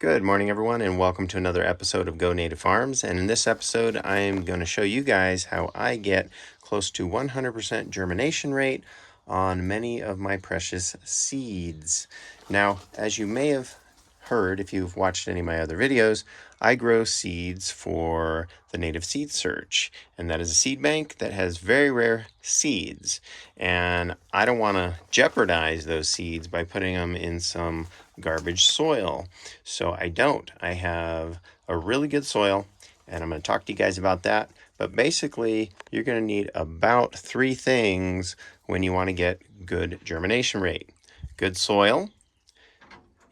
Good morning, everyone, and welcome to another episode of Go Native Farms. And in this episode, I'm going to show you guys how I get close to 100% germination rate on many of my precious seeds. Now, as you may have heard, if you've watched any of my other videos, I grow seeds for the Native Seed Search, and that is a seed bank that has very rare seeds. And I don't want to jeopardize those seeds by putting them in some garbage soil. So I don't. I have a really good soil, and I'm going to talk to you guys about that. But basically, you're going to need about 3 things when you want to get good germination rate. Good soil,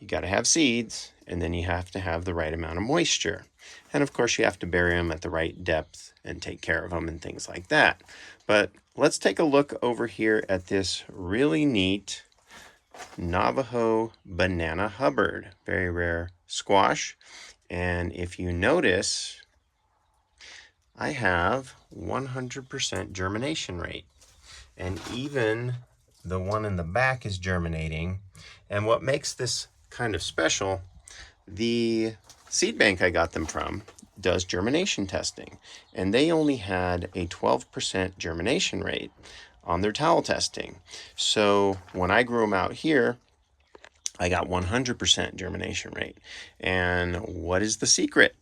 you got to have seeds, and then you have to have the right amount of moisture. And of course, you have to bury them at the right depth and take care of them and things like that. But let's take a look over here at this really neat Navajo Banana Hubbard, very rare squash. And if you notice, I have 100% germination rate. And even the one in the back is germinating. And what makes this kind of special, the seed bank I got them from does germination testing. And they only had a 12% germination rate on their towel testing. So when I grew them out here, I got 100% germination rate. And what is the secret?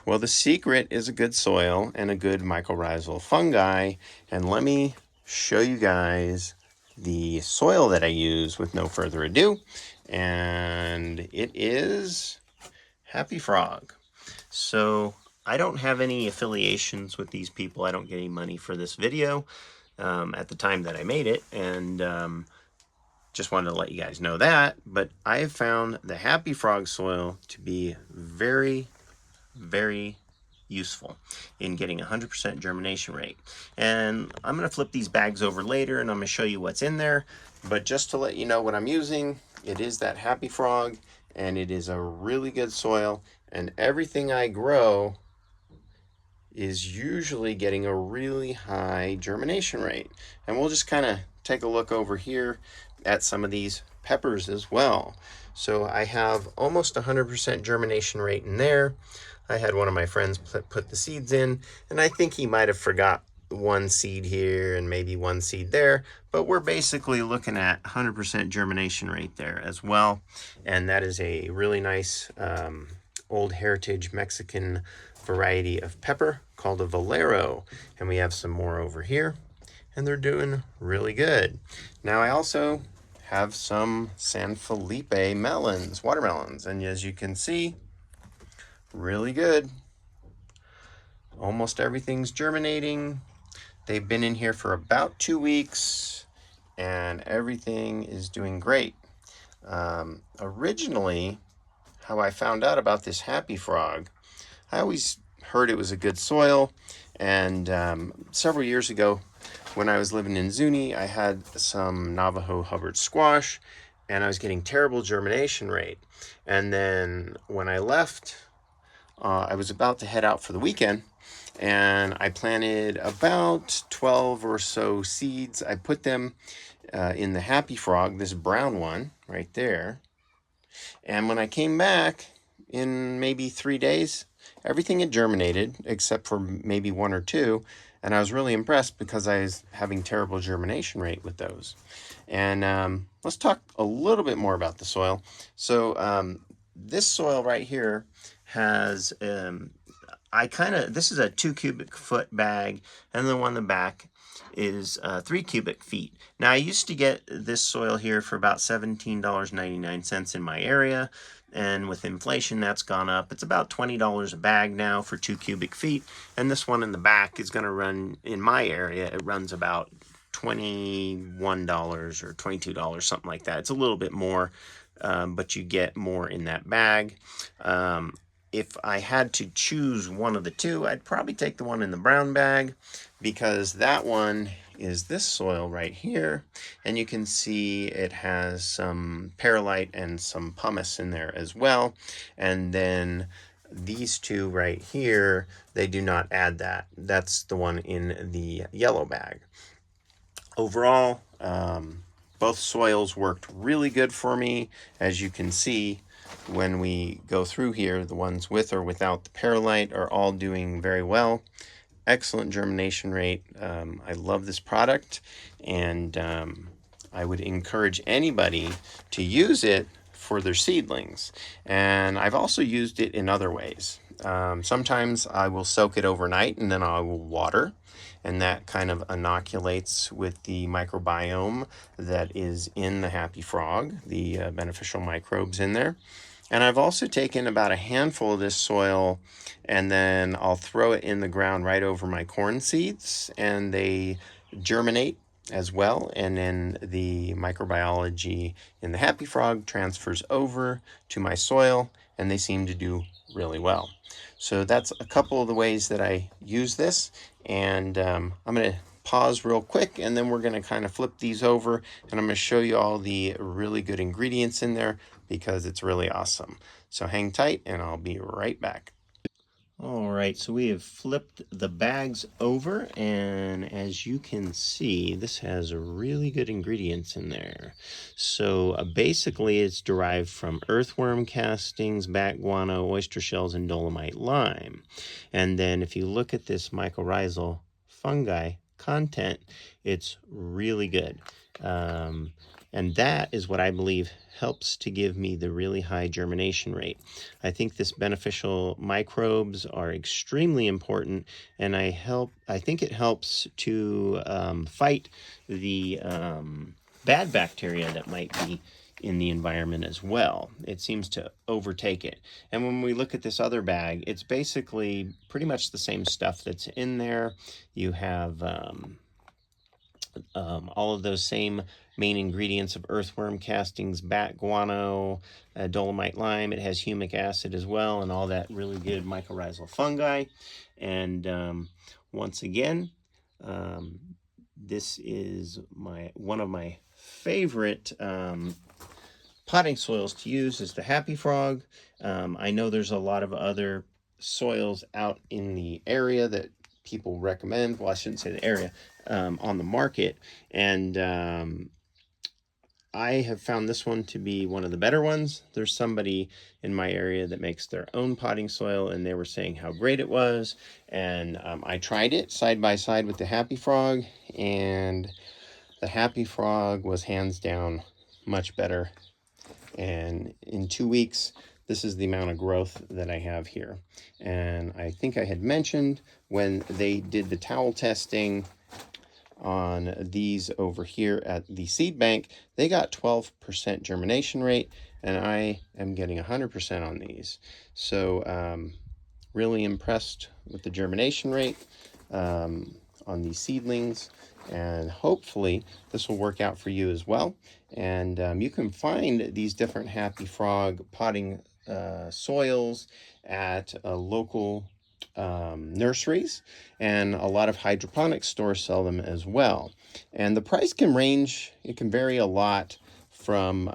Well, the secret is a good soil and a good mycorrhizal fungi. And let me show you guys the soil that I use with no further ado. And it is Happy Frog. So I don't have any affiliations with these people. I don't get any money for this video at the time that I made it. And just wanted to let you guys know that. But I have found the Happy Frog soil to be very, very useful in getting 100% germination rate. And I'm going to flip these bags over later and I'm going to show you what's in there. But just to let you know what I'm using, it is that Happy Frog, and it is a really good soil. And everything I grow is usually getting a really high germination rate. And we'll just kind of take a look over here at some of these peppers as well. So I have almost 100% germination rate in there. I had one of my friends put the seeds in, and I think he might have forgot one seed here and maybe one seed there, but we're basically looking at 100% germination rate there as well. And that is a really nice old heritage Mexican variety of pepper called a Valero. And we have some more over here, and they're doing really good. Now I also have some San Felipe melons, watermelons, and as you can see, really good. Almost everything's germinating. They've been in here for about 2 weeks, and everything is doing great. Originally, how I found out about this Happy Frog, I always heard it was a good soil, and several years ago, when I was living in Zuni, I had some Navajo Hubbard squash, and I was getting terrible germination rate. And then when I left, I was about to head out for the weekend, and I planted about 12 or so seeds. I put them in the Happy Frog, this brown one right there. And when I came back in maybe 3 days, everything had germinated except for maybe 1 or 2. And I was really impressed because I was having terrible germination rate with those. And let's talk a little bit more about the soil. So this soil right here has, this is a 2 cubic foot bag, and the one in the back is 3 cubic feet. Now I used to get this soil here for about $17.99 in my area, and with inflation that's gone up. It's about $20 a bag now for 2 cubic feet, and this one in the back is going to run, in my area, it runs about $21 or $22, something like that. It's a little bit more, but you get more in that bag. If I had to choose one of the two, I'd probably take the one in the brown bag, because that one is this soil right here, and you can see it has some perlite and some pumice in there as well. And then these two right here, they do not add that. That's the one in the yellow bag. Overall, both soils worked really good for me. As you can see, when we go through here, the ones with or without the perlite are all doing very well. Excellent germination rate. I love this product, and I would encourage anybody to use it for their seedlings. And I've also used it in other ways. Sometimes I will soak it overnight and then I will water, and that kind of inoculates with the microbiome that is in the happy frog, the beneficial microbes in there. And I've also taken about a handful of this soil and then I'll throw it in the ground right over my corn seeds, and they germinate as well. And then the microbiology in the happy frog transfers over to my soil, and they seem to do really well. So that's a couple of the ways that I use this. And I'm going to pause real quick, and then we're going to kind of flip these over, and I'm going to show you all the really good ingredients in there because it's really awesome. So hang tight and I'll be right back. All right, so we have flipped the bags over, and as you can see, this has really good ingredients in there. So basically it's derived from earthworm castings, bat guano, oyster shells, and dolomite lime. And then if you look at this mycorrhizal fungi content, it's really good. And that is what I believe helps to give me the really high germination rate. I think this beneficial microbes are extremely important, and I think it helps to fight the bad bacteria that might be in the environment as well. It seems to overtake it. And when we look at this other bag, it's basically pretty much the same stuff that's in there. You have all of those same main ingredients of earthworm castings, bat guano, dolomite lime. It has humic acid as well, and all that really good mycorrhizal fungi. And once again, this is one of my favorite potting soils to use is the Happy Frog. I know there's a lot of other soils out in the area that people recommend. Well, I shouldn't say the area, on the market. And I have found this one to be one of the better ones. There's somebody in my area that makes their own potting soil, and they were saying how great it was. And I tried it side by side with the Happy Frog, and the Happy Frog was hands down much better. And in 2 weeks, this is the amount of growth that I have here. And I think I had mentioned when they did the towel testing on these over here at the seed bank, they got 12% germination rate, and I am getting 100% on these. So really impressed with the germination rate on these seedlings, and hopefully this will work out for you as well. And you can find these different Happy Frog potting soils at local nurseries, and a lot of hydroponic stores sell them as well. And the price can range, it can vary a lot from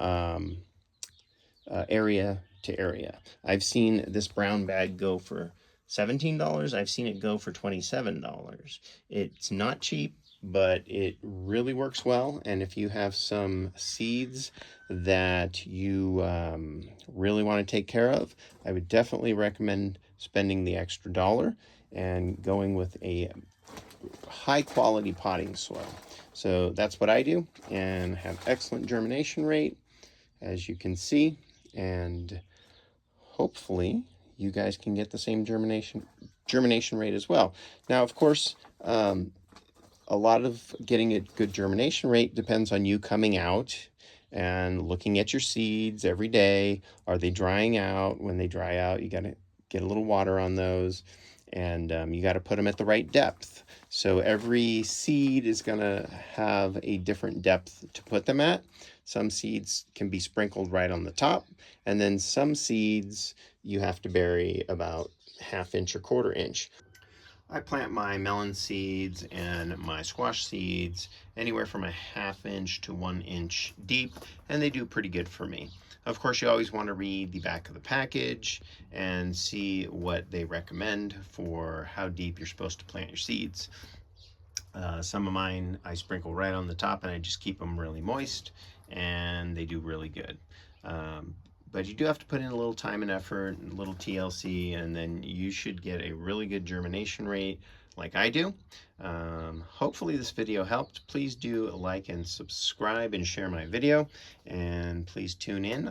area to area. I've seen this brown bag go for $17. I've seen it go for $27. It's not cheap, but it really works well. And if you have some seeds that you really want to take care of, I would definitely recommend spending the extra dollar and going with a high quality potting soil. So that's what I do, and have excellent germination rate, as you can see. And hopefully you guys can get the same germination rate as well. Now, of course, a lot of getting a good germination rate depends on you coming out and looking at your seeds every day. Are they drying out? When they dry out, you got to get a little water on those, and you got to put them at the right depth. So every seed is going to have a different depth to put them at. Some seeds can be sprinkled right on the top, and then some seeds you have to bury about 1/2 inch or 1/4 inch. I plant my melon seeds and my squash seeds anywhere from a 1/2 inch to 1 inch deep, and they do pretty good for me. Of course, you always want to read the back of the package and see what they recommend for how deep you're supposed to plant your seeds. Some of mine I sprinkle right on the top, and I just keep them really moist, and they do really good. but you do have to put in a little time and effort, a little TLC, and then you should get a really good germination rate like I do. Hopefully this video helped. Please do like and subscribe and share my video, and please tune in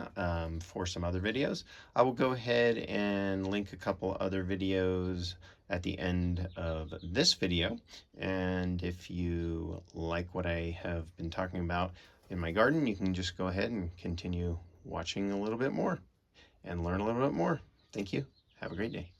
for some other videos. I will go ahead and link a couple other videos at the end of this video, and if you like what I have been talking about in my garden, you can just go ahead and continue watching a little bit more and learn a little bit more. Thank you. Have a great day.